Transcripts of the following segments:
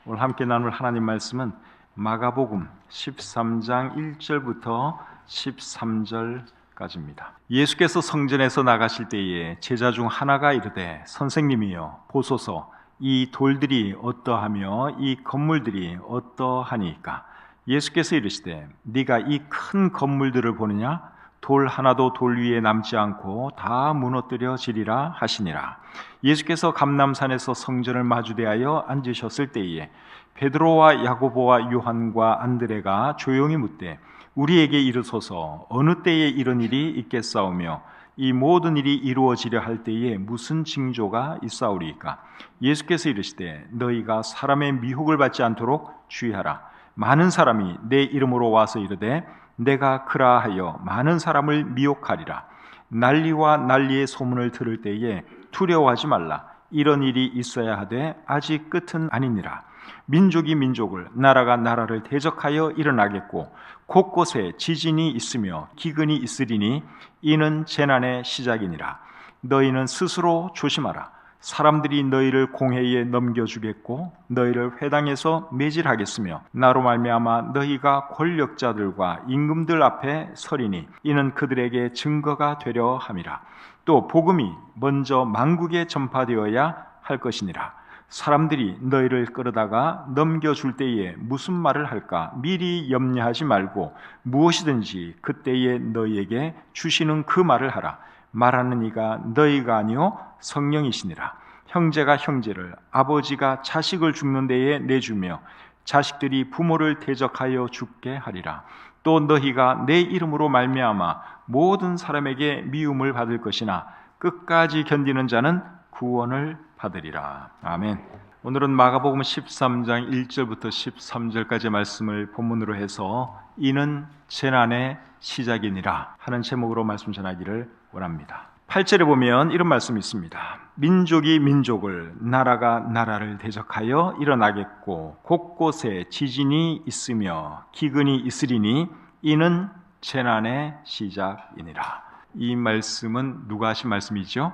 오늘 함께 나눌 하나님 말씀은 마가복음 13장 1절부터 13절까지입니다. 예수께서 성전에서 나가실 때에 제자 중 하나가 이르되 선생님이여 보소서 이 돌들이 어떠하며 이 건물들이 어떠하니까. 예수께서 이르시되 네가 이 큰 건물들을 보느냐? 돌 하나도 돌 위에 남지 않고 다 무너뜨려지리라 하시니라. 예수께서 감람산에서 성전을 마주대하여 앉으셨을 때에 베드로와 야고보와 요한과 안드레가 조용히 묻되 우리에게 이르소서 어느 때에 이런 일이 있겠사오며 이 모든 일이 이루어지려 할 때에 무슨 징조가 있사오리이까. 예수께서 이르시되 너희가 사람의 미혹을 받지 않도록 주의하라. 많은 사람이 내 이름으로 와서 이르되 내가 그라 하여 많은 사람을 미혹하리라. 난리와 난리의 소문을 들을 때에 두려워하지 말라. 이런 일이 있어야 하되 아직 끝은 아니니라. 민족이 민족을, 나라가 나라를 대적하여 일어나겠고 곳곳에 지진이 있으며 기근이 있으리니 이는 재난의 시작이니라. 너희는 스스로 조심하라. 사람들이 너희를 공회에 넘겨주겠고 너희를 회당에서 매질하겠으며 나로 말미암아 너희가 권력자들과 임금들 앞에 서리니 이는 그들에게 증거가 되려 함이라. 또 복음이 먼저 만국에 전파되어야 할 것이니라. 사람들이 너희를 끌어다가 넘겨줄 때에 무슨 말을 할까 미리 염려하지 말고 무엇이든지 그때에 너희에게 주시는 그 말을 하라. 말하는 이가 너희가 아니요 성령이시니라. 형제가 형제를, 아버지가 자식을 죽는 데에 내주며 자식들이 부모를 대적하여 죽게 하리라. 또 너희가 내 이름으로 말미암아 모든 사람에게 미움을 받을 것이나 끝까지 견디는 자는 구원을 받으리라. 아멘. 오늘은 마가복음 13장 1절부터 13절까지 말씀을 본문으로 해서 이는 재난의 시작이니라 하는 제목으로 말씀 전하기를 원합니다. 8절에 보면 이런 말씀이 있습니다. 민족이 민족을, 나라가 나라를 대적하여 일어나겠고 곳곳에 지진이 있으며 기근이 있으리니 이는 재난의 시작이니라. 이 말씀은 누가 하신 말씀이죠?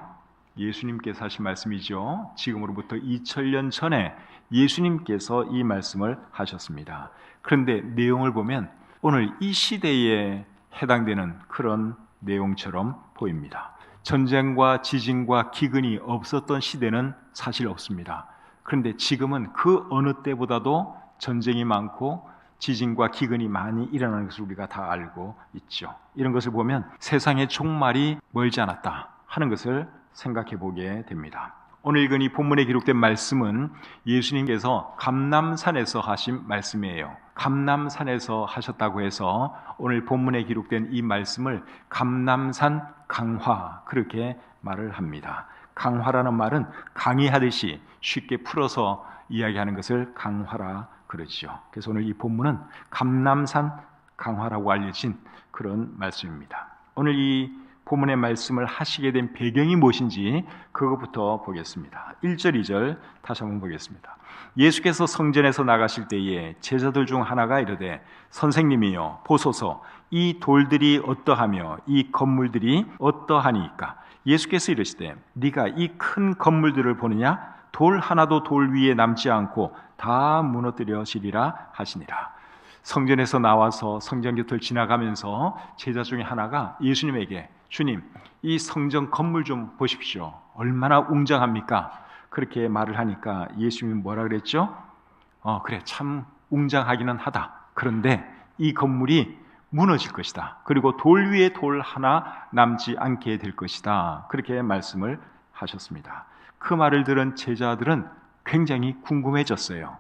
예수님께서 하신 말씀이죠. 지금으로부터 2000년 전에 예수님께서 이 말씀을 하셨습니다. 그런데 내용을 보면 오늘 이 시대에 해당되는 그런 내용처럼 보입니다. 전쟁과 지진과 기근이 없었던 시대는 사실 없습니다. 그런데 지금은 그 어느 때보다도 전쟁이 많고 지진과 기근이 많이 일어나는 것을 우리가 다 알고 있죠. 이런 것을 보면 세상의 종말이 멀지 않았다 하는 것을 생각해 보게 됩니다. 오늘 읽은 이 본문에 기록된 말씀은 예수님께서 감람산에서 하신 말씀이에요. 감람산에서 하셨다고 해서 오늘 본문에 기록된 이 말씀을 감람산 강화 그렇게 말을 합니다. 강화라는 말은 강의하듯이 쉽게 풀어서 이야기하는 것을 강화라 그러죠. 그래서 오늘 이 본문은 감람산 강화라고 알려진 그런 말씀입니다. 오늘 이 본문의 말씀을 하시게 된 배경이 무엇인지 그것부터 보겠습니다. 1절, 2절 다시 한번 보겠습니다. 예수께서 성전에서 나가실 때에 제자들 중 하나가 이르되 선생님이여 보소서 이 돌들이 어떠하며 이 건물들이 어떠하니까. 예수께서 이르시되 네가 이 큰 건물들을 보느냐? 돌 하나도 돌 위에 남지 않고 다 무너뜨려지리라 하시니라. 성전에서 나와서 성전 곁을 지나가면서 제자 중에 하나가 예수님에게 주님, 이 성전 건물 좀 보십시오. 얼마나 웅장합니까? 그렇게 말을 하니까 예수님이 뭐라 그랬죠? 그래, 참 웅장하기는 하다. 그런데 이 건물이 무너질 것이다. 그리고 돌 위에 돌 하나 남지 않게 될 것이다. 그렇게 말씀을 하셨습니다. 그 말을 들은 제자들은 굉장히 궁금해졌어요.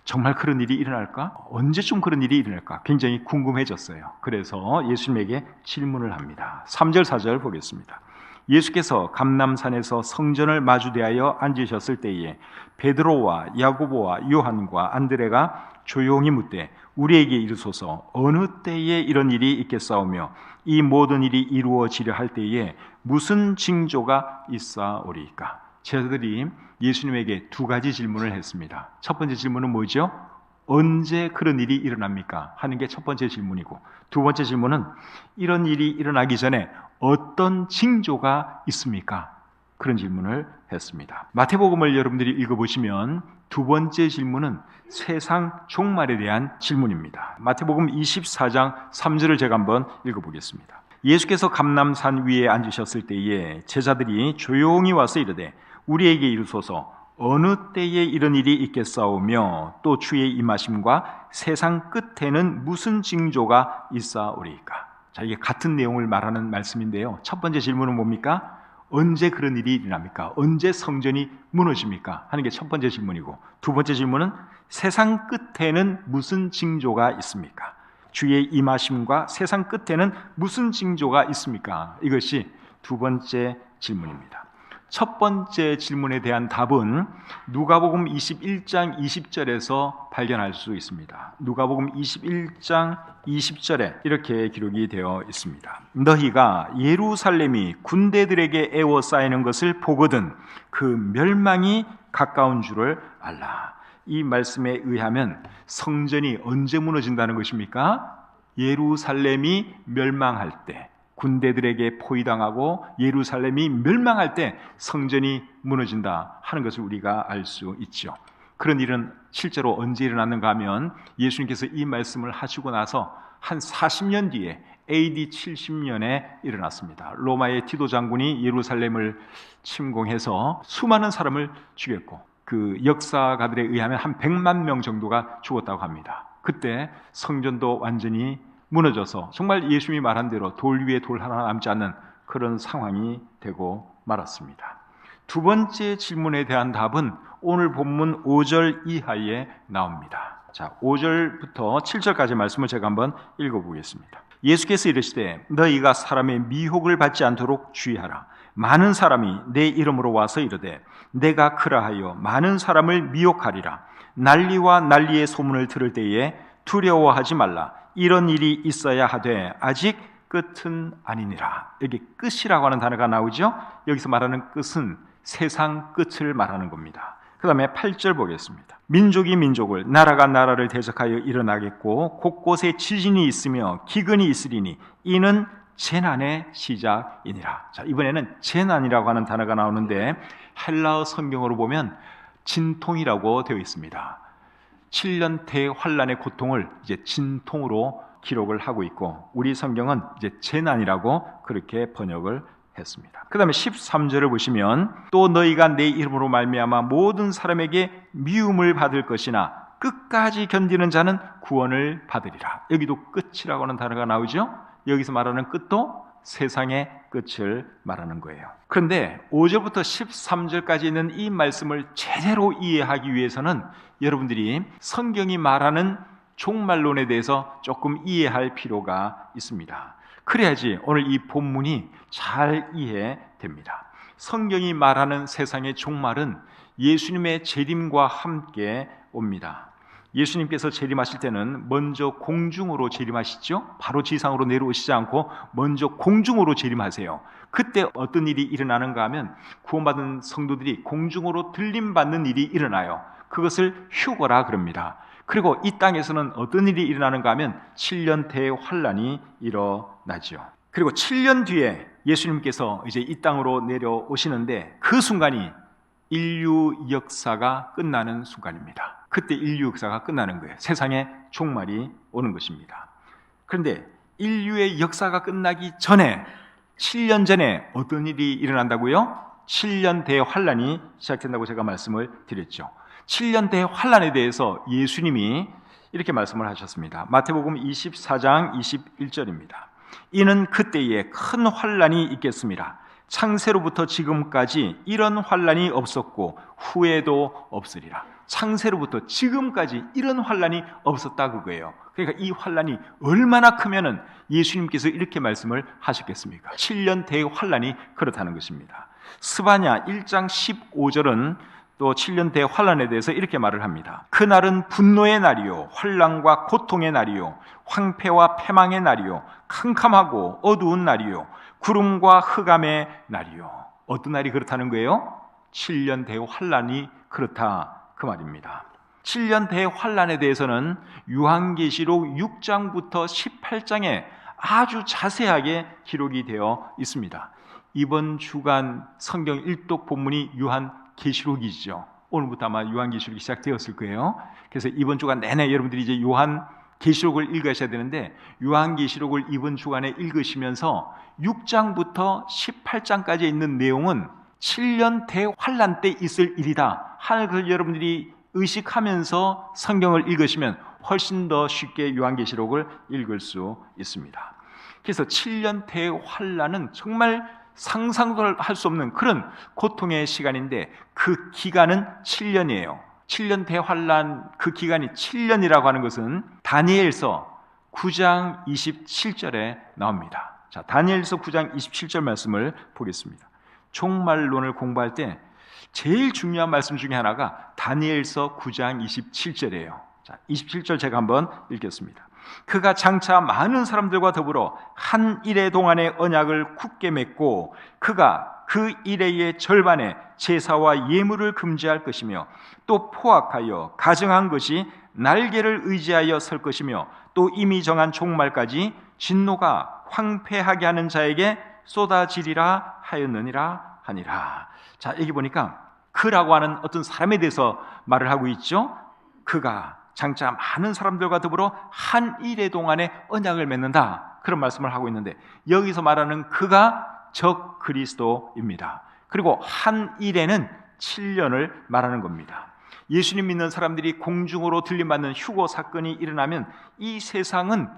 정말 그런 일이 일어날까? 언제쯤 그런 일이 일어날까? 굉장히 궁금해졌어요. 그래서 예수님에게 질문을 합니다. 3절, 4절 보겠습니다. 예수께서 감람산에서 성전을 마주대하여 앉으셨을 때에 베드로와 야고보와 요한과 안드레가 조용히 묻되 우리에게 이르소서 어느 때에 이런 일이 있겠사오며 이 모든 일이 이루어지려 할 때에 무슨 징조가 있사오리이까. 제자들이 예수님에게 두 가지 질문을 했습니다. 첫 번째 질문은 뭐죠? 언제 그런 일이 일어납니까? 하는 게 첫 번째 질문이고, 두 번째 질문은 이런 일이 일어나기 전에 어떤 징조가 있습니까? 그런 질문을 했습니다. 마태복음을 여러분들이 읽어보시면 두 번째 질문은 세상 종말에 대한 질문입니다. 마태복음 24장 3절을 제가 한번 읽어보겠습니다. 예수께서 감람산 위에 앉으셨을 때에 제자들이 조용히 와서 이르되 우리에게 이르소서 어느 때에 이런 일이 있겠사오며 또 주의 임하심과 세상 끝에는 무슨 징조가 있사오리이까. 자, 이게 같은 내용을 말하는 말씀인데요. 첫 번째 질문은 뭡니까? 언제 그런 일이 일어납니까? 언제 성전이 무너집니까? 하는 게 첫 번째 질문이고, 두 번째 질문은 세상 끝에는 무슨 징조가 있습니까? 주의 임하심과 세상 끝에는 무슨 징조가 있습니까? 이것이 두 번째 질문입니다. 첫 번째 질문에 대한 답은 누가복음 21장 20절에서 발견할 수 있습니다. 누가복음 21장 20절에 이렇게 기록이 되어 있습니다. 너희가 예루살렘이 군대들에게 에워싸이는 것을 보거든 그 멸망이 가까운 줄을 알라. 이 말씀에 의하면 성전이 언제 무너진다는 것입니까? 예루살렘이 멸망할 때, 군대들에게 포위당하고 예루살렘이 멸망할 때 성전이 무너진다 하는 것을 우리가 알 수 있죠. 그런 일은 실제로 언제 일어났는가 하면 예수님께서 이 말씀을 하시고 나서 한 40년 뒤에 AD 70년에 일어났습니다. 로마의 티도 장군이 예루살렘을 침공해서 수많은 사람을 죽였고 그 역사가들에 의하면 한 100만 명 정도가 죽었다고 합니다. 그때 성전도 완전히 무너져서 정말 예수님이 말한 대로 돌 위에 돌 하나 남지 않는 그런 상황이 되고 말았습니다. 두 번째 질문에 대한 답은 오늘 본문 5절 이하에 나옵니다. 자, 5절부터 7절까지 말씀을 제가 한번 읽어보겠습니다. 예수께서 이르시되 너희가 사람의 미혹을 받지 않도록 주의하라. 많은 사람이 내 이름으로 와서 이르되 내가 그라하여 많은 사람을 미혹하리라. 난리와 난리의 소문을 들을 때에 두려워하지 말라. 이런 일이 있어야 하되 아직 끝은 아니니라. 여기 끝이라고 하는 단어가 나오죠. 여기서 말하는 끝은 세상 끝을 말하는 겁니다. 그 다음에 8절 보겠습니다. 민족이 민족을, 나라가 나라를 대적하여 일어나겠고 곳곳에 지진이 있으며 기근이 있으리니 이는 재난의 시작이니라. 자, 이번에는 재난이라고 하는 단어가 나오는데 헬라어 성경으로 보면 진통이라고 되어 있습니다. 7년 대환란의 고통을 이제 진통으로 기록을 하고 있고 우리 성경은 이제 재난이라고 그렇게 번역을 했습니다. 그 다음에 13절을 보시면 또 너희가 내 이름으로 말미암아 모든 사람에게 미움을 받을 것이나 끝까지 견디는 자는 구원을 받으리라. 여기도 끝이라고 하는 단어가 나오죠. 여기서 말하는 끝도 세상의 끝을 말하는 거예요. 그런데 5절부터 13절까지 있는 이 말씀을 제대로 이해하기 위해서는 여러분들이 성경이 말하는 종말론에 대해서 조금 이해할 필요가 있습니다. 그래야지 오늘 이 본문이 잘 이해됩니다. 성경이 말하는 세상의 종말은 예수님의 재림과 함께 옵니다. 예수님께서 재림하실 때는 먼저 공중으로 재림하시죠. 바로 지상으로 내려오시지 않고 먼저 공중으로 재림하세요. 그때 어떤 일이 일어나는가 하면 구원받은 성도들이 공중으로 들림받는 일이 일어나요. 그것을 휴거라 그럽니다. 그리고 이 땅에서는 어떤 일이 일어나는가 하면 7년 대환란이 일어나죠. 그리고 7년 뒤에 예수님께서 이제 이 땅으로 내려오시는데 그 순간이 인류 역사가 끝나는 순간입니다. 그때 인류 역사가 끝나는 거예요. 세상의 종말이 오는 것입니다. 그런데 인류의 역사가 끝나기 전에 7년 전에 어떤 일이 일어난다고요? 7년 대환란이 시작된다고 제가 말씀을 드렸죠. 7년 대환란에 대해서 예수님이 이렇게 말씀을 하셨습니다. 마태복음 24장 21절입니다. 이는 그때에 큰 환란이 있겠습니다. 창세로부터 지금까지 이런 환란이 없었고 후에도 없으리라. 창세로부터 지금까지 이런 환란이 없었다 그거예요. 그러니까 이 환란이 얼마나 크면은 예수님께서 이렇게 말씀을 하셨겠습니까? 7년 대환란이 그렇다는 것입니다. 스바냐 1장 15절은 또 7년 대환란에 대해서 이렇게 말을 합니다. 그날은 분노의 날이요 환란과 고통의 날이요 황폐와 패망의 날이요 캄캄하고 어두운 날이요 구름과 흑암의 날이요. 어떤 날이 그렇다는 거예요? 7년 대환란이 그렇다 그 말입니다. 7년 대환란에 대해서는 요한계시록 6장부터 18장에 아주 자세하게 기록이 되어 있습니다. 이번 주간 성경 일독 본문이 요한계시록이죠. 오늘부터 아마 요한계시록이 시작되었을 거예요. 그래서 이번 주간 내내 여러분들이 이제 요한계시록을 읽으셔야 되는데, 요한계시록을 이번 주간에 읽으시면서 6장부터 18장까지 있는 내용은 7년 대환란 때 있을 일이다 하는 것을 여러분들이 의식하면서 성경을 읽으시면 훨씬 더 쉽게 요한계시록을 읽을 수 있습니다. 그래서 7년 대환란은 정말 상상도 할 수 없는 그런 고통의 시간인데, 그 기간은 7년이에요. 7년 대환란, 그 기간이 7년이라고 하는 것은 다니엘서 9장 27절에 나옵니다. 자, 다니엘서 9장 27절 말씀을 보겠습니다. 종말론을 공부할 때 제일 중요한 말씀 중에 하나가 다니엘서 9장 27절이에요. 자, 27절 제가 한번 읽겠습니다. 그가 장차 많은 사람들과 더불어 한 일해 동안의 언약을 굳게 맺고 그가 그 일해의 절반에 제사와 예물을 금지할 것이며 또 포악하여 가증한 것이 날개를 의지하여 설 것이며 또 이미 정한 종말까지 진노가 황폐하게 하는 자에게 쏟아지리라 하였느니라 하니라. 자, 여기 보니까 그라고 하는 어떤 사람에 대해서 말을 하고 있죠. 그가 장차 많은 사람들과 더불어 한 일해 동안에 언약을 맺는다, 그런 말씀을 하고 있는데, 여기서 말하는 그가 적 그리스도입니다. 그리고 한 일에는 7년을 말하는 겁니다. 예수님 믿는 사람들이 공중으로 들림받는 휴거 사건이 일어나면 이 세상은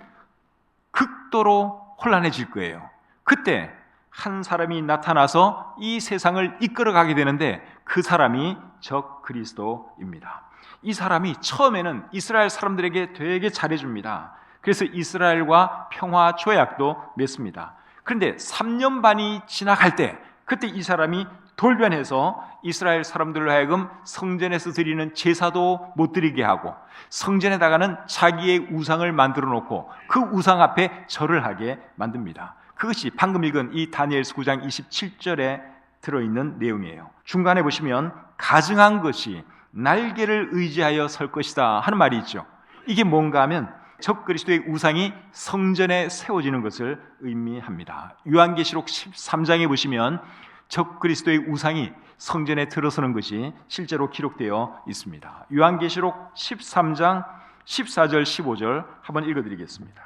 극도로 혼란해질 거예요. 그때 한 사람이 나타나서 이 세상을 이끌어가게 되는데, 그 사람이 적 그리스도입니다. 이 사람이 처음에는 이스라엘 사람들에게 되게 잘해줍니다. 그래서 이스라엘과 평화 조약도 맺습니다. 그런데 3년 반이 지나갈 때, 그때 이 사람이 돌변해서 이스라엘 사람들로 하여금 성전에서 드리는 제사도 못 드리게 하고, 성전에다가는 자기의 우상을 만들어 놓고 그 우상 앞에 절을 하게 만듭니다. 그것이 방금 읽은 이 다니엘서 9장 27절에 들어있는 내용이에요. 중간에 보시면 가증한 것이 날개를 의지하여 설 것이다 하는 말이 있죠. 이게 뭔가 하면 적 그리스도의 우상이 성전에 세워지는 것을 의미합니다. 요한계시록 13장에 보시면 적 그리스도의 우상이 성전에 들어서는 것이 실제로 기록되어 있습니다. 요한계시록 13장 14절 15절 한번 읽어드리겠습니다.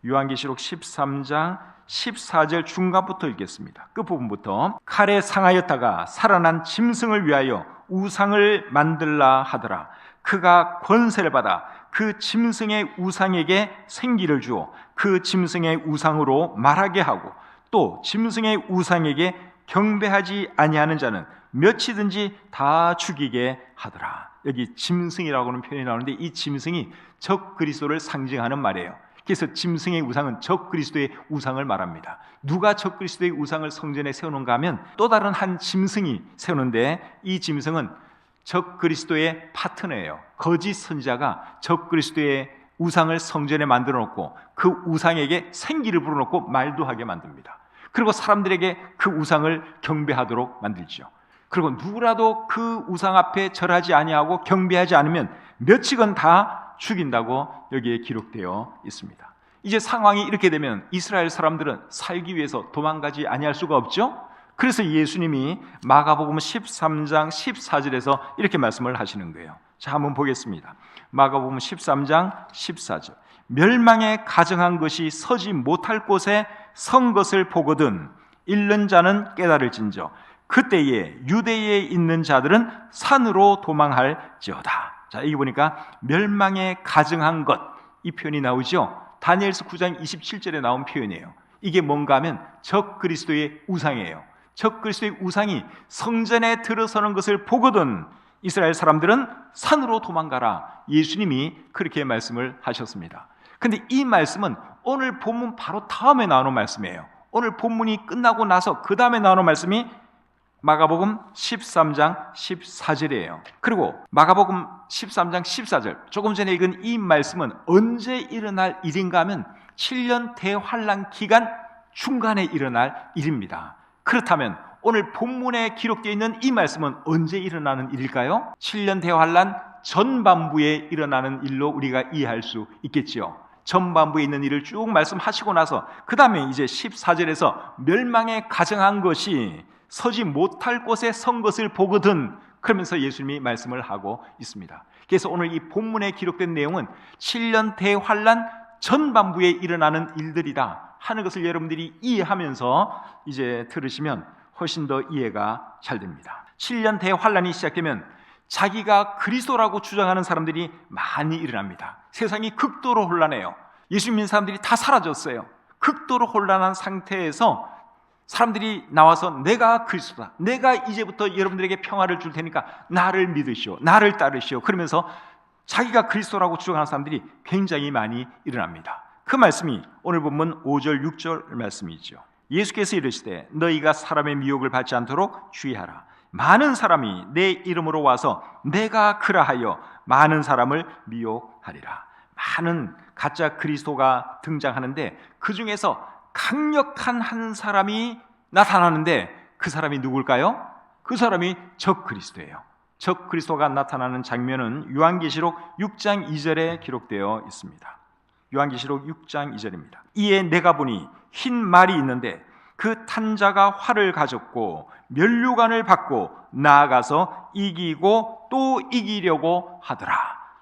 요한계시록 13장 14절 중간부터 읽겠습니다. 끝부분부터. 칼에 상하였다가 살아난 짐승을 위하여 우상을 만들라 하더라. 그가 권세를 받아 그 짐승의 우상에게 생기를 주어 그 짐승의 우상으로 말하게 하고, 또 짐승의 우상에게 경배하지 아니하는 자는 몇이든지 다 죽이게 하더라. 여기 짐승이라고는 표현이 나오는데, 이 짐승이 적 그리스도를 상징하는 말이에요. 그래서 짐승의 우상은 적 그리스도의 우상을 말합니다. 누가 적 그리스도의 우상을 성전에 세우는가 하면 또 다른 한 짐승이 세우는데, 이 짐승은 적 그리스도의 파트너예요. 거짓 선지자가 적 그리스도의 우상을 성전에 만들어 놓고 그 우상에게 생기를 불어넣고 말도 하게 만듭니다. 그리고 사람들에게 그 우상을 경배하도록 만들죠. 그리고 누구라도 그 우상 앞에 절하지 아니하고 경배하지 않으면 몇익은 다 죽인다고 여기에 기록되어 있습니다. 이제 상황이 이렇게 되면 이스라엘 사람들은 살기 위해서 도망가지 아니할 수가 없죠. 그래서 예수님이 마가복음 13장 14절에서 이렇게 말씀을 하시는 거예요. 자, 한번 보겠습니다. 마가복음 13장 14절. 멸망에 가증한 것이 서지 못할 곳에 선 것을 보거든 잃는 자는 깨달을진저 그때에 유대에 있는 자들은 산으로 도망할지어다. 자, 여기 보니까 멸망에 가증한 것, 이 표현이 나오죠. 다니엘서 9장 27절에 나온 표현이에요. 이게 뭔가 하면 적 그리스도의 우상이에요. 적 그리스도의 우상이 성전에 들어서는 것을 보거든 이스라엘 사람들은 산으로 도망가라. 예수님이 그렇게 말씀을 하셨습니다. 근데 이 말씀은 오늘 본문 바로 다음에 나오는 말씀이에요. 오늘 본문이 끝나고 나서 그 다음에 나오는 말씀이 마가복음 13장 14절이에요. 그리고 마가복음 13장 14절, 조금 전에 읽은 이 말씀은 언제 일어날 일인가 하면 7년 대환란 기간 중간에 일어날 일입니다. 그렇다면 오늘 본문에 기록되어 있는 이 말씀은 언제 일어나는 일일까요? 7년 대환란 전반부에 일어나는 일로 우리가 이해할 수 있겠지요. 전반부에 있는 일을 쭉 말씀하시고 나서 그 다음에 이제 14절에서 멸망에 가증한 것이 서지 못할 곳에 선 것을 보거든, 그러면서 예수님이 말씀을 하고 있습니다. 그래서 오늘 이 본문에 기록된 내용은 7년 대환란 전반부에 일어나는 일들이다 하는 것을 여러분들이 이해하면서 이제 들으시면 훨씬 더 이해가 잘 됩니다. 7년 대환란이 시작되면 자기가 그리스도라고 주장하는 사람들이 많이 일어납니다. 세상이 극도로 혼란해요. 예수 믿는 사람들이 다 사라졌어요. 극도로 혼란한 상태에서 사람들이 나와서 내가 그리스도다, 내가 이제부터 여러분들에게 평화를 줄 테니까 나를 믿으시오, 나를 따르시오, 그러면서 자기가 그리스도라고 주장하는 사람들이 굉장히 많이 일어납니다. 그 말씀이 오늘 본문 5절 6절 말씀이죠. 예수께서 이르시되 너희가 사람의 미혹을 받지 않도록 주의하라. 많은 사람이 내 이름으로 와서 내가 그라하여 많은 사람을 미혹하리라. 많은 가짜 그리스도가 등장하는데 그 중에서 강력한 한 사람이 나타나는데 그 사람이 누굴까요? 그 사람이 적 그리스도예요. 적 그리스도가 나타나는 장면은 요한계시록 6장 2절에 기록되어 있습니다. 요한계시록 6장 2절입니다. 이에 내가 보니 흰 말이 있는데 그 탄 자가 활을 가졌고 면류관을 받고 나아가서 이기고 또 이기려고 하더라.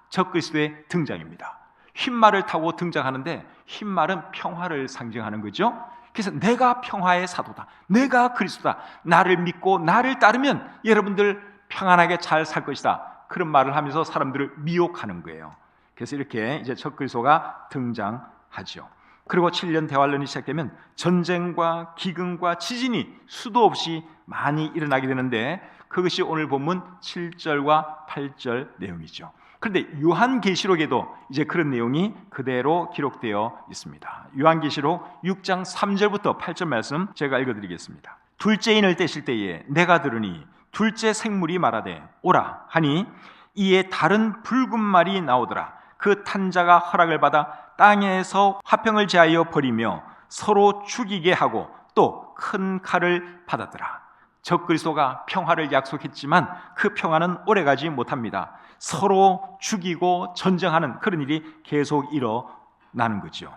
적 그리스도의 등장입니다. 흰 말을 타고 등장하는데 흰 말은 평화를 상징하는 거죠. 그래서 내가 평화의 사도다, 내가 그리스도다, 나를 믿고 나를 따르면 여러분들 평안하게 잘 살 것이다, 그런 말을 하면서 사람들을 미혹하는 거예요. 그래서 이렇게 이제 적 그리스도가 등장하죠. 그리고 7년 대환란이 시작되면 전쟁과 기근과 지진이 수도 없이 많이 일어나게 되는데 그것이 오늘 본문 7절과 8절 내용이죠. 그런데 요한계시록에도 이제 그런 내용이 그대로 기록되어 있습니다. 요한계시록 6장 3절부터 8절 말씀 제가 읽어드리겠습니다. 둘째 인을 떼실 때에 내가 들으니 둘째 생물이 말하되 오라 하니 이에 다른 붉은 말이 나오더라. 그 탄자가 허락을 받아 땅에서 화평을 제하여 버리며 서로 죽이게 하고 또 큰 칼을 받았더라. 적 그리스도가 평화를 약속했지만 그 평화는 오래가지 못합니다. 서로 죽이고 전쟁하는 그런 일이 계속 일어나는 거죠.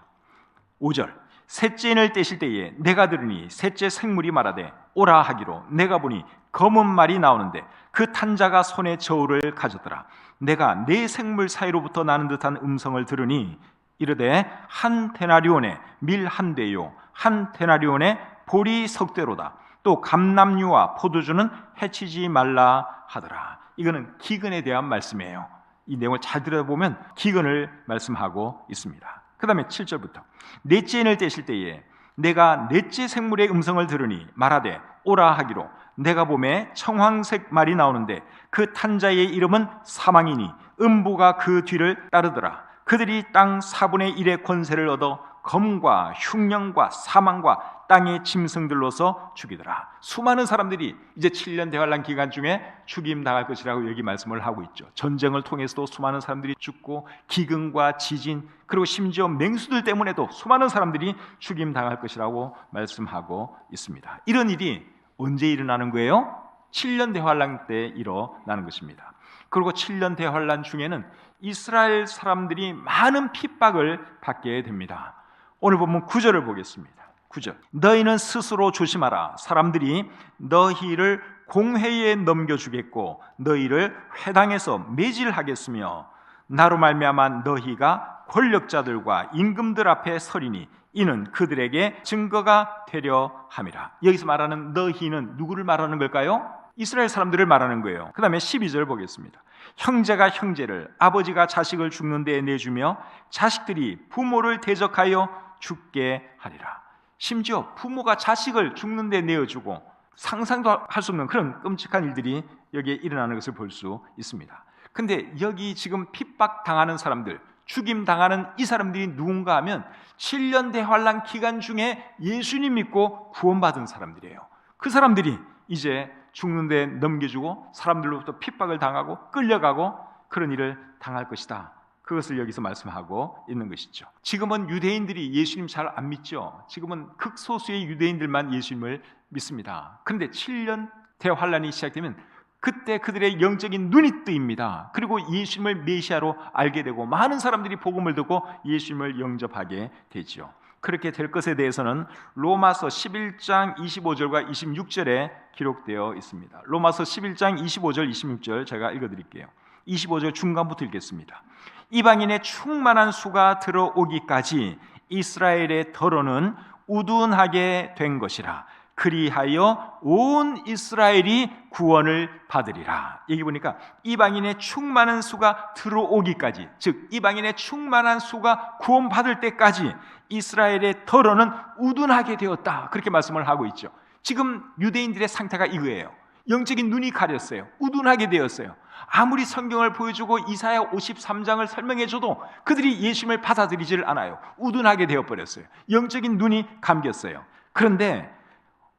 5절 셋째 인을 떼실 때에 내가 들으니 셋째 생물이 말하되 오라 하기로 내가 보니 검은 말이 나오는데 그 탄자가 손에 저울을 가졌더라. 내가 네 생물 사이로부터 나는 듯한 음성을 들으니 이르되 한 데나리온에 밀 한 대요 한 데나리온에 보리 석 대로다. 또 감람류와 포도주는 해치지 말라 하더라. 이거는 기근에 대한 말씀이에요. 이 내용을 잘 들여다보면 기근을 말씀하고 있습니다. 그 다음에 7절부터 넷째 인을 떼실 때에 내가 넷째 생물의 음성을 들으니 말하되 오라 하기로 내가 봄에 청황색 말이 나오는데 그 탄자의 이름은 사망이니 음부가 그 뒤를 따르더라. 그들이 땅 4분의 1의 권세를 얻어 검과 흉령과 사망과 땅의 짐승들로서 죽이더라. 수많은 사람들이 이제 7년 대환란 기간 중에 죽임 당할 것이라고 여기 말씀을 하고 있죠. 전쟁을 통해서도 수많은 사람들이 죽고 기근과 지진 그리고 심지어 맹수들 때문에도 수많은 사람들이 죽임 당할 것이라고 말씀하고 있습니다. 이런 일이 언제 일어나는 거예요? 7년 대환란 때 일어나는 것입니다. 그리고 7년 대환란 중에는 이스라엘 사람들이 많은 핍박을 받게 됩니다. 오늘 보면 9절을 보겠습니다. 9절 너희는 스스로 조심하라. 사람들이 너희를 공회에 넘겨주겠고 너희를 회당에서 매질하겠으며 나로 말미암아 너희가 권력자들과 임금들 앞에 서리니 이는 그들에게 증거가 되려 함이라. 여기서 말하는 너희는 누구를 말하는 걸까요? 이스라엘 사람들을 말하는 거예요. 그 다음에 12절 보겠습니다. 형제가 형제를 아버지가 자식을 죽는 데에 내주며 자식들이 부모를 대적하여 죽게 하리라. 심지어 부모가 자식을 죽는 데 내어주고 상상도 할 수 없는 그런 끔찍한 일들이 여기에 일어나는 것을 볼 수 있습니다. 근데 여기 지금 핍박당하는 사람들, 죽임당하는 이 사람들이 누군가 하면 7년 대환란 기간 중에 예수님 믿고 구원받은 사람들이에요. 그 사람들이 이제 죽는 데 넘겨주고 사람들로부터 핍박을 당하고 끌려가고 그런 일을 당할 것이다. 그것을 여기서 말씀하고 있는 것이죠. 지금은 유대인들이 예수님 잘 안 믿죠. 지금은 극소수의 유대인들만 예수님을 믿습니다. 그런데 7년 대환란이 시작되면 그때 그들의 영적인 눈이 뜨입니다. 그리고 예수님을 메시아로 알게 되고 많은 사람들이 복음을 듣고 예수님을 영접하게 되지요. 그렇게 될 것에 대해서는 로마서 11장 25절과 26절에 기록되어 있습니다. 로마서 11장 25절 26절 제가 읽어드릴게요. 25절 중간부터 읽겠습니다. 이방인의 충만한 수가 들어오기까지 이스라엘의 더러는 우둔하게 된 것이라. 그리하여 온 이스라엘이 구원을 받으리라. 여기 보니까 이방인의 충만한 수가 들어오기까지, 즉 이방인의 충만한 수가 구원받을 때까지 이스라엘의 더러는 우둔하게 되었다, 그렇게 말씀을 하고 있죠. 지금 유대인들의 상태가 이거예요. 영적인 눈이 가렸어요. 우둔하게 되었어요. 아무리 성경을 보여주고 이사야 53장을 설명해줘도 그들이 예수님을 받아들이지를 않아요. 우둔하게 되어버렸어요. 영적인 눈이 감겼어요. 그런데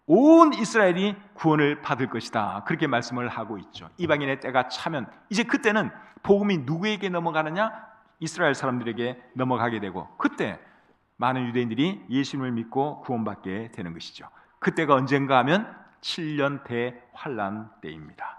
온 이스라엘이 구원을 받을 것이다, 그렇게 말씀을 하고 있죠. 이방인의 때가 차면 이제 그때는 복음이 누구에게 넘어가느냐? 이스라엘 사람들에게 넘어가게 되고, 그때 많은 유대인들이 예수님을 믿고 구원받게 되는 것이죠. 그때가 언젠가 하면 7년 대환란 때입니다.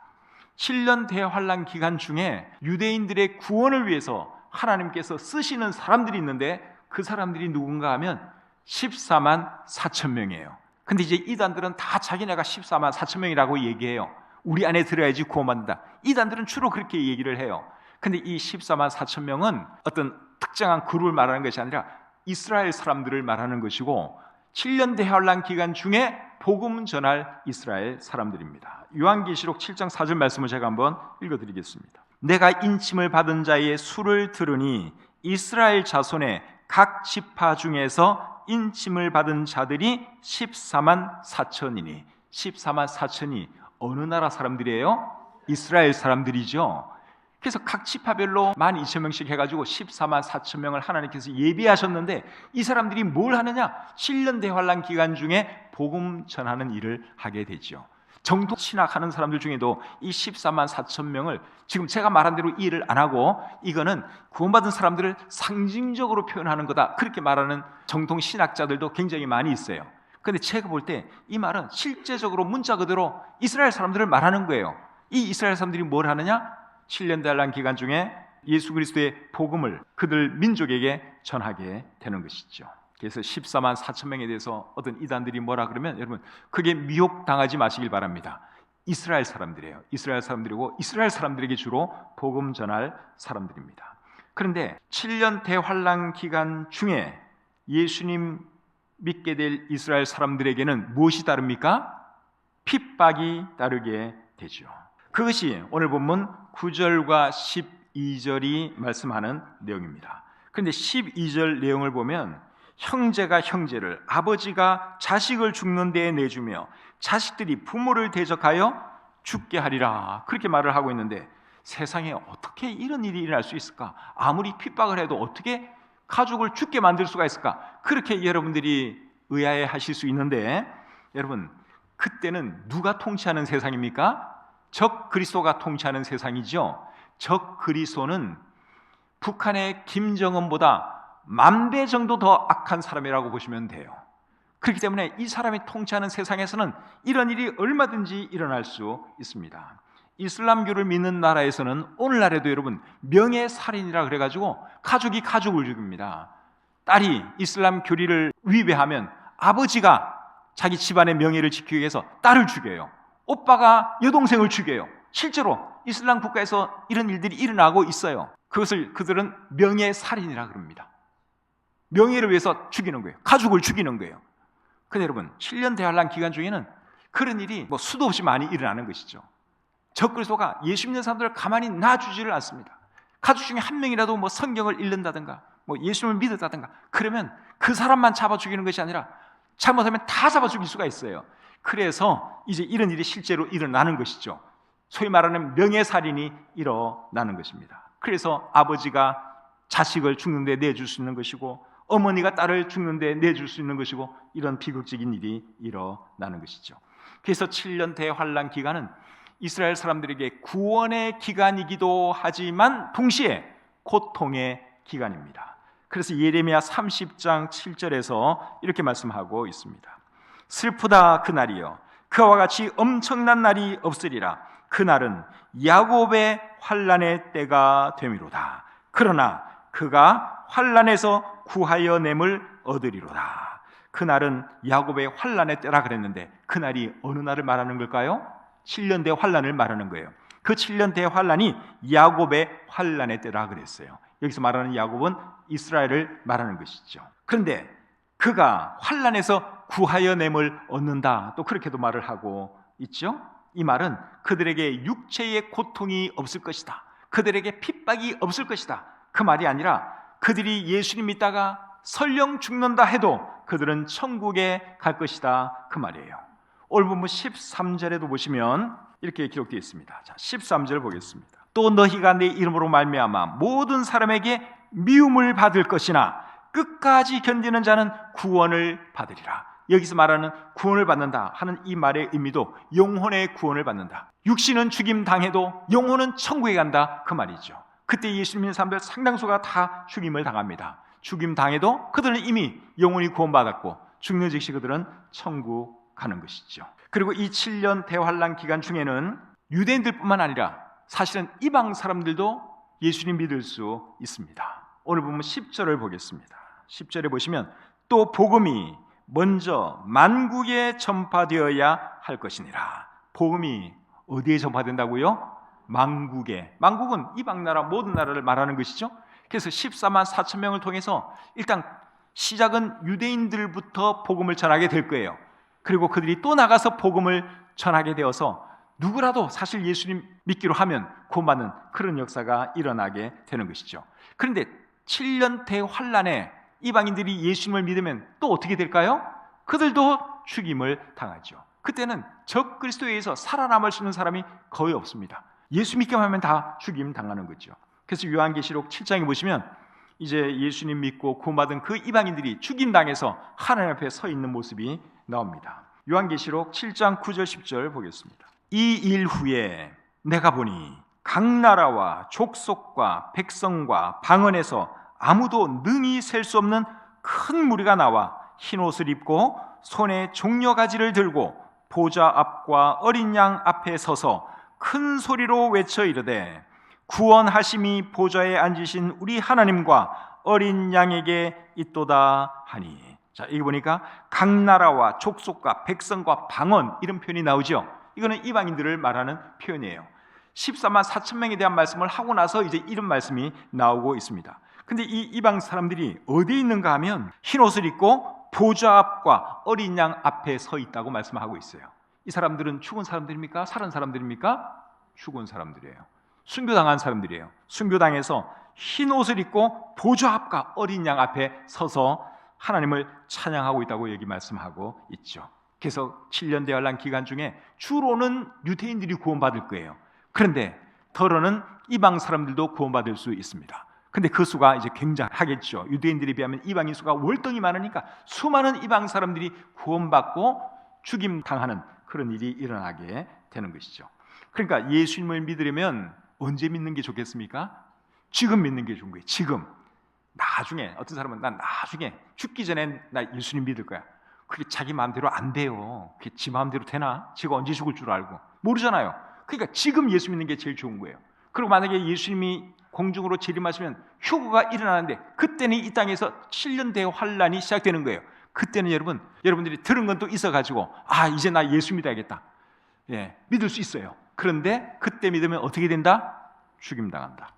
7년 대환란 기간 중에 유대인들의 구원을 위해서 하나님께서 쓰시는 사람들이 있는데, 그 사람들이 누군가 하면 14만 4천 명이에요. 근데 이제 이단들은 다 자기네가 14만 4천 명이라고 얘기해요. 우리 안에 들어야지 구원받는다. 이단들은 주로 그렇게 얘기를 해요. 근데 이 14만 4천 명은 어떤 특정한 그룹을 말하는 것이 아니라 이스라엘 사람들을 말하는 것이고, 7년 대환란 기간 중에 복음 전할 이스라엘 사람들입니다. 요한계시록 7장 4절 말씀을 제가 한번 읽어드리겠습니다. 내가 인침을 받은 자의 수를 들으니 이스라엘 자손의 각 지파 중에서 인침을 받은 자들이 14만 4천이니, 14만 4천이 어느 나라 사람들이에요? 이스라엘 사람들이죠. 그래서 각 지파별로 12,000명씩 해가지고 14만 4천 명을 하나님께서 예비하셨는데, 이 사람들이 뭘 하느냐? 7년 대환란 기간 중에 복음 전하는 일을 하게 되죠. 정통 신학하는 사람들 중에도 이 14만 4천 명을 지금 제가 말한 대로 이해를 안 하고, 이거는 구원받은 사람들을 상징적으로 표현하는 거다, 그렇게 말하는 정통 신학자들도 굉장히 많이 있어요. 그런데 제가 볼 때 이 말은 실제적으로 문자 그대로 이스라엘 사람들을 말하는 거예요. 이 이스라엘 사람들이 뭘 하느냐? 7년 대환란 기간 중에 예수 그리스도의 복음을 그들 민족에게 전하게 되는 것이죠. 그래서 14만 4천 명에 대해서 어떤 이단들이 뭐라 그러면, 여러분 그게 미혹당하지 마시길 바랍니다. 이스라엘 사람들이에요. 이스라엘 사람들이고 이스라엘 사람들에게 주로 복음 전할 사람들입니다. 그런데 7년 대환란 기간 중에 예수님 믿게 될 이스라엘 사람들에게는 무엇이 다릅니까? 핍박이 따르게 되죠. 그것이 오늘 본문 9절과 12절이 말씀하는 내용입니다. 그런데 12절 내용을 보면 형제가 형제를, 아버지가 자식을 죽는 데에 내주며 자식들이 부모를 대적하여 죽게 하리라, 그렇게 말을 하고 있는데, 세상에 어떻게 이런 일이 일어날 수 있을까? 아무리 핍박을 해도 어떻게 가족을 죽게 만들 수가 있을까? 그렇게 여러분들이 의아해 하실 수 있는데, 여러분 그때는 누가 통치하는 세상입니까? 적 그리스도가 통치하는 세상이죠. 적 그리스도는 북한의 김정은보다 10,000배 정도 더 악한 사람이라고 보시면 돼요. 그렇기 때문에 이 사람이 통치하는 세상에서는 이런 일이 얼마든지 일어날 수 있습니다. 이슬람교를 믿는 나라에서는 오늘날에도 여러분 명예살인이라 그래가지고 가족이 가족을 죽입니다. 딸이 이슬람 교리를 위배하면 아버지가 자기 집안의 명예를 지키기 위해서 딸을 죽여요. 오빠가 여동생을 죽여요. 실제로 이슬람 국가에서 이런 일들이 일어나고 있어요. 그것을 그들은 명예살인이라 그럽니다. 명예를 위해서 죽이는 거예요. 가족을 죽이는 거예요. 근데 여러분 7년 대환란 기간 중에는 그런 일이 수도 없이 많이 일어나는 것이죠. 적 그리스도가 예수 믿는 사람들을 가만히 놔주지를 않습니다. 가족 중에 한 명이라도 성경을 읽는다든가 예수님을 믿었다든가 그러면 그 사람만 잡아 죽이는 것이 아니라 잘못하면 다 잡아 죽일 수가 있어요. 그래서 이제 이런 일이 실제로 일어나는 것이죠. 소위 말하는 명예살인이 일어나는 것입니다. 그래서 아버지가 자식을 죽는데 내줄 수 있는 것이고, 어머니가 딸을 죽는데 내줄 수 있는 것이고, 이런 비극적인 일이 일어나는 것이죠. 그래서 7년 대환란 기간은 이스라엘 사람들에게 구원의 기간이기도 하지만 동시에 고통의 기간입니다. 그래서 예레미야 30장 7절에서 이렇게 말씀하고 있습니다. 슬프다 그날이여, 그와 같이 엄청난 날이 없으리라. 그날은 야곱의 환난의 때가 되미로다. 그러나 그가 환난에서 구하여 냄을 얻으리로다. 그날은 야곱의 환난의 때라 그랬는데 그날이 어느 날을 말하는 걸까요? 7년 대 환난을 말하는 거예요. 그 7년 대 환난이 야곱의 환난의 때라 그랬어요. 여기서 말하는 야곱은 이스라엘을 말하는 것이죠. 그런데 그가 환난에서 구하여 냄을 얻는다, 또 그렇게도 말을 하고 있죠. 이 말은 그들에게 육체의 고통이 없을 것이다, 그들에게 핍박이 없을 것이다, 그 말이 아니라 그들이 예수님 믿다가 설령 죽는다 해도 그들은 천국에 갈 것이다, 그 말이에요. 오늘 본문 13절에도 보시면 이렇게 기록되어 있습니다. 자, 13절 보겠습니다. 또 너희가 내 이름으로 말미암아 모든 사람에게 미움을 받을 것이나 끝까지 견디는 자는 구원을 받으리라. 여기서 말하는 구원을 받는다 하는 이 말의 의미도 영혼의 구원을 받는다. 육신은 죽임 당해도 영혼은 천국에 간다, 그 말이죠. 그때 예수 믿는 사람들 상당수가 다 죽임을 당합니다. 죽임 당해도 그들은 이미 영혼이 구원받았고 죽는 즉시 그들은 천국 가는 것이죠. 그리고 이 7년 대환란 기간 중에는 유대인들뿐만 아니라 사실은 이방 사람들도 예수님 믿을 수 있습니다. 오늘 보면 10절을 보겠습니다. 10절에 보시면 또 복음이 먼저 만국에 전파되어야 할 것이니라. 복음이 어디에 전파된다고요? 만국에. 만국은 이방 나라 모든 나라를 말하는 것이죠. 그래서 14만 4천 명을 통해서 일단 시작은 유대인들부터 복음을 전하게 될 거예요. 그리고 그들이 또 나가서 복음을 전하게 되어서 누구라도 사실 예수님 믿기로 하면 구원받는 그런 역사가 일어나게 되는 것이죠. 그런데 7년 대환란에 이방인들이 예수님을 믿으면 또 어떻게 될까요? 그들도 죽임을 당하죠. 그때는 적 그리스도에 의해서 살아남을 수 있는 사람이 거의 없습니다. 예수 믿기만 하면 다 죽임 당하는 거죠. 그래서 요한계시록 7장에 보시면 이제 예수님 믿고 구원받은 그 이방인들이 죽임 당해서 하나님 앞에 서 있는 모습이 나옵니다. 요한계시록 7장 9절 10절 보겠습니다. 이 일 후에 내가 보니 각 나라와 족속과 백성과 방언에서 아무도 능히 셀 수 없는 큰 무리가 나와 흰 옷을 입고 손에 종려가지를 들고 보좌 앞과 어린 양 앞에 서서 큰 소리로 외쳐 이르되 구원하심이 보좌에 앉으신 우리 하나님과 어린 양에게 있도다 하니. 자, 여기 보니까 각 나라와 족속과 백성과 방언 이런 표현이 나오죠. 이거는 이방인들을 말하는 표현이에요. 14만 4천 명에 대한 말씀을 하고 나서 이제 이런 말씀이 나오고 있습니다. 근데 이 이방 사람들이 어디에 있는가 하면 흰 옷을 입고 보좌 앞과 어린 양 앞에 서 있다고 말씀하고 있어요. 이 사람들은 죽은 사람들입니까? 살은 사람들입니까? 죽은 사람들이에요. 순교당한 사람들이에요. 순교당해서 흰 옷을 입고 보좌 앞과 어린 양 앞에 서서 하나님을 찬양하고 있다고 여기 말씀하고 있죠. 그래서 7년 대환란 기간 중에 주로는 유대인들이 구원받을 거예요. 그런데 덜어는 이방 사람들도 구원받을 수 있습니다. 근데 그 수가 이제 굉장하겠죠. 유대인들에 비하면 이방인 수가 월등히 많으니까 수많은 이방 사람들이 구원받고 죽임 당하는 그런 일이 일어나게 되는 것이죠. 그러니까 예수님을 믿으려면 언제 믿는 게 좋겠습니까? 지금 믿는 게 좋은 거예요. 지금. 나중에 어떤 사람은 난 나중에 죽기 전에 나 예수님 믿을 거야. 그게 자기 마음대로 안 돼요. 그게 지 마음대로 되나? 지가 언제 죽을 줄 알고 모르잖아요. 그러니까 지금 예수 믿는 게 제일 좋은 거예요. 그리고 만약에 예수님이 공중으로 재림하시면 휴거가 일어나는데 그때는 이 땅에서 7년 대환란이 시작되는 거예요. 그때는 여러분들이 들은 건 또 있어가지고 이제 나 예수 믿어야겠다. 믿을 수 있어요. 그런데 그때 믿으면 어떻게 된다? 죽임당한다.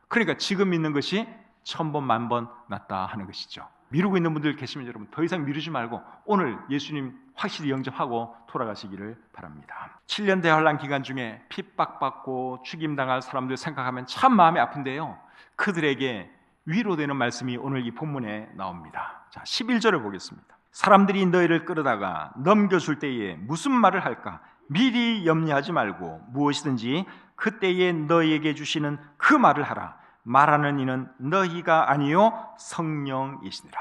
그러니까 지금 믿는 것이 1000번 만번 낫다 하는 것이죠. 미루고 있는 분들 계시면 여러분 더 이상 미루지 말고 오늘 예수님 확실히 영접하고 돌아가시기를 바랍니다. 7년 대환란 기간 중에 핍박받고 죽임당할 사람들 생각하면 참 마음이 아픈데요, 그들에게 위로되는 말씀이 오늘 이 본문에 나옵니다. 자, 11절을 보겠습니다. 사람들이 너희를 끌어다가 넘겨줄 때에 무슨 말을 할까? 미리 염려하지 말고 무엇이든지 그때에 너희에게 주시는 그 말을 하라. 말하는 이는 너희가 아니요 성령이시니라.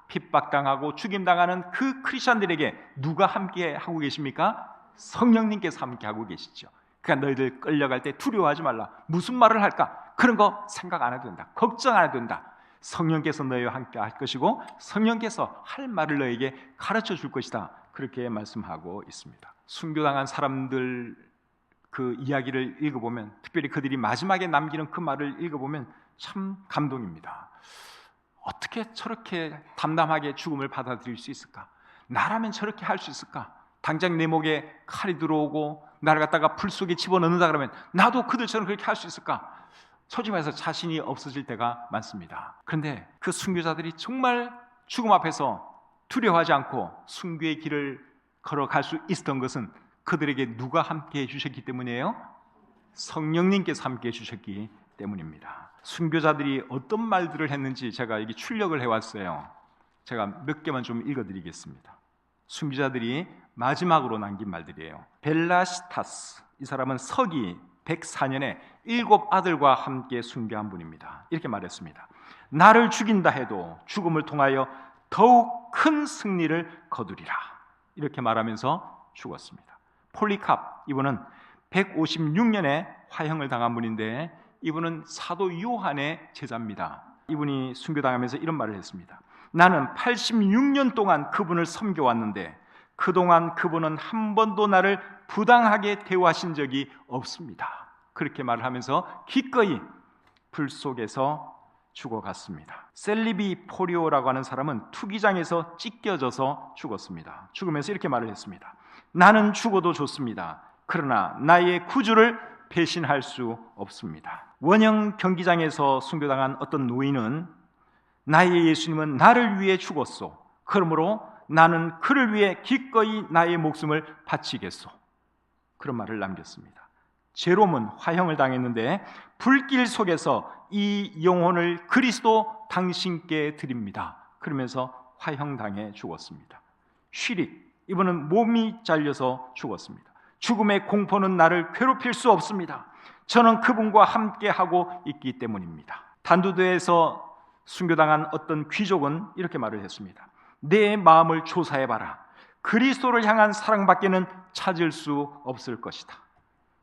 핍박당하고 죽임당하는 그 크리스천들에게 누가 함께 하고 계십니까? 성령님께서 함께 하고 계시죠. 그러니까 너희들 끌려갈 때 두려워하지 말라. 무슨 말을 할까? 그런 거 생각 안 해도 된다. 걱정 안 해도 된다. 성령께서 너희와 함께 할 것이고 성령께서 할 말을 너희에게 가르쳐 줄 것이다. 그렇게 말씀하고 있습니다. 순교당한 사람들 그 이야기를 읽어보면, 특별히 그들이 마지막에 남기는 그 말을 읽어보면 참 감동입니다. 어떻게 저렇게 담담하게 죽음을 받아들일 수 있을까? 나라면 저렇게 할 수 있을까? 당장 내 목에 칼이 들어오고 나를 갖다가 불 속에 집어넣는다 그러면 나도 그들처럼 그렇게 할 수 있을까? 솔직히 말해서 자신이 없어질 때가 많습니다. 그런데 그 순교자들이 정말 죽음 앞에서 두려워하지 않고 순교의 길을 걸어갈 수 있었던 것은 그들에게 누가 함께 해주셨기 때문이에요? 성령님께서 함께 해주셨기 때문입니다. 순교자들이 어떤 말들을 했는지 제가 여기 출력을 해왔어요. 제가 몇 개만 좀 읽어드리겠습니다. 순교자들이 마지막으로 남긴 말들이에요. 벨라시타스, 이 사람은 서기 104년에 7 아들과 함께 순교한 분입니다. 이렇게 말했습니다. 나를 죽인다 해도 죽음을 통하여 더욱 큰 승리를 거두리라. 이렇게 말하면서 죽었습니다. 폴리캅, 이분은 156년에 화형을 당한 분인데 이분은 사도 요한의 제자입니다. 이분이 순교당하면서 이런 말을 했습니다. 나는 86년 동안 그분을 섬겨왔는데 그동안 그분은 한 번도 나를 부당하게 대우하신 적이 없습니다. 그렇게 말을 하면서 기꺼이 불 속에서 죽어갔습니다. 셀리비 포리오라고 하는 사람은 투기장에서 찢겨져서 죽었습니다. 죽으면서 이렇게 말을 했습니다. 나는 죽어도 좋습니다. 그러나 나의 구주를 배신할 수 없습니다. 원형 경기장에서 순교당한 어떤 노인은 나의 예수님은 나를 위해 죽었소. 그러므로 나는 그를 위해 기꺼이 나의 목숨을 바치겠소. 그런 말을 남겼습니다. 제롬은 화형을 당했는데 불길 속에서 이 영혼을 그리스도 당신께 드립니다. 그러면서 화형당해 죽었습니다. 쉬릭, 이분은 몸이 잘려서 죽었습니다. 죽음의 공포는 나를 괴롭힐 수 없습니다. 저는 그분과 함께하고 있기 때문입니다. 단두대에서 순교당한 어떤 귀족은 이렇게 말을 했습니다. 내 마음을 조사해봐라. 그리스도를 향한 사랑밖에는 찾을 수 없을 것이다.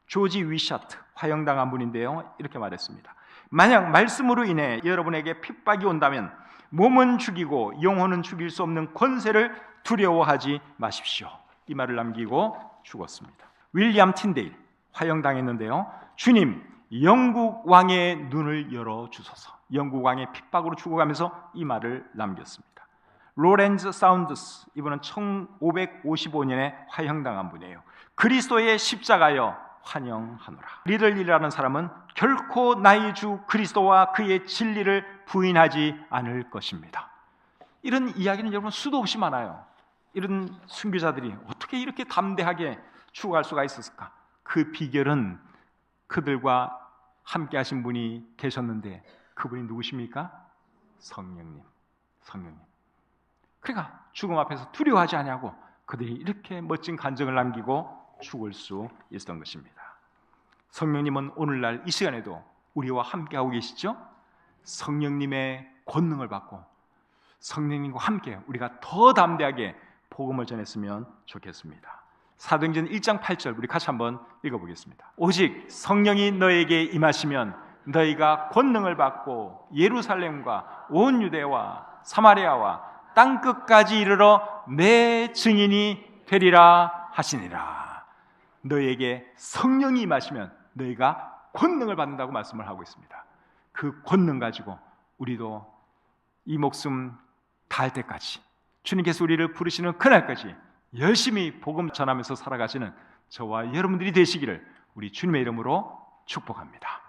조지 위샤트, 화형당한 분인데요, 이렇게 말했습니다. 만약 말씀으로 인해 여러분에게 핍박이 온다면 몸은 죽이고 영혼은 죽일 수 없는 권세를 두려워하지 마십시오. 이 말을 남기고 죽었습니다. 윌리엄 틴데일, 화형당했는데요, 주님, 영국 왕의 눈을 열어주소서. 영국 왕의 핍박으로 죽어가면서 이 말을 남겼습니다. 로렌즈 사운드스, 이분은 1555년에 화형당한 분이에요. 그리스도의 십자가여 환영하노라. 리들리라는 사람은 결코 나의 주 그리스도와 그의 진리를 부인하지 않을 것입니다. 이런 이야기는 여러분 수도 없이 많아요. 이런 순교자들이 어떻게 이렇게 담대하게 죽어갈 수가 있었을까? 그 비결은 그들과 함께 하신 분이 계셨는데 그분이 누구십니까? 성령님. 그러니까 죽음 앞에서 두려워하지 아니하고 그들이 이렇게 멋진 간증을 남기고 죽을 수 있었던 것입니다. 성령님은 오늘날 이 시간에도 우리와 함께하고 계시죠? 성령님의 권능을 받고 성령님과 함께 우리가 더 담대하게 복음을 전했으면 좋겠습니다. 사도행전 1장 8절 우리 같이 한번 읽어보겠습니다. 오직 성령이 너에게 임하시면 너희가 권능을 받고 예루살렘과 온 유대와 사마리아와 땅끝까지 이르러 내 증인이 되리라 하시니라. 너희에게 성령이 임하시면 너희가 권능을 받는다고 말씀을 하고 있습니다. 그 권능 가지고 우리도 이 목숨 다할 때까지, 주님께서 우리를 부르시는 그날까지 열심히 복음 전하면서 살아가시는 저와 여러분들이 되시기를 우리 주님의 이름으로 축복합니다.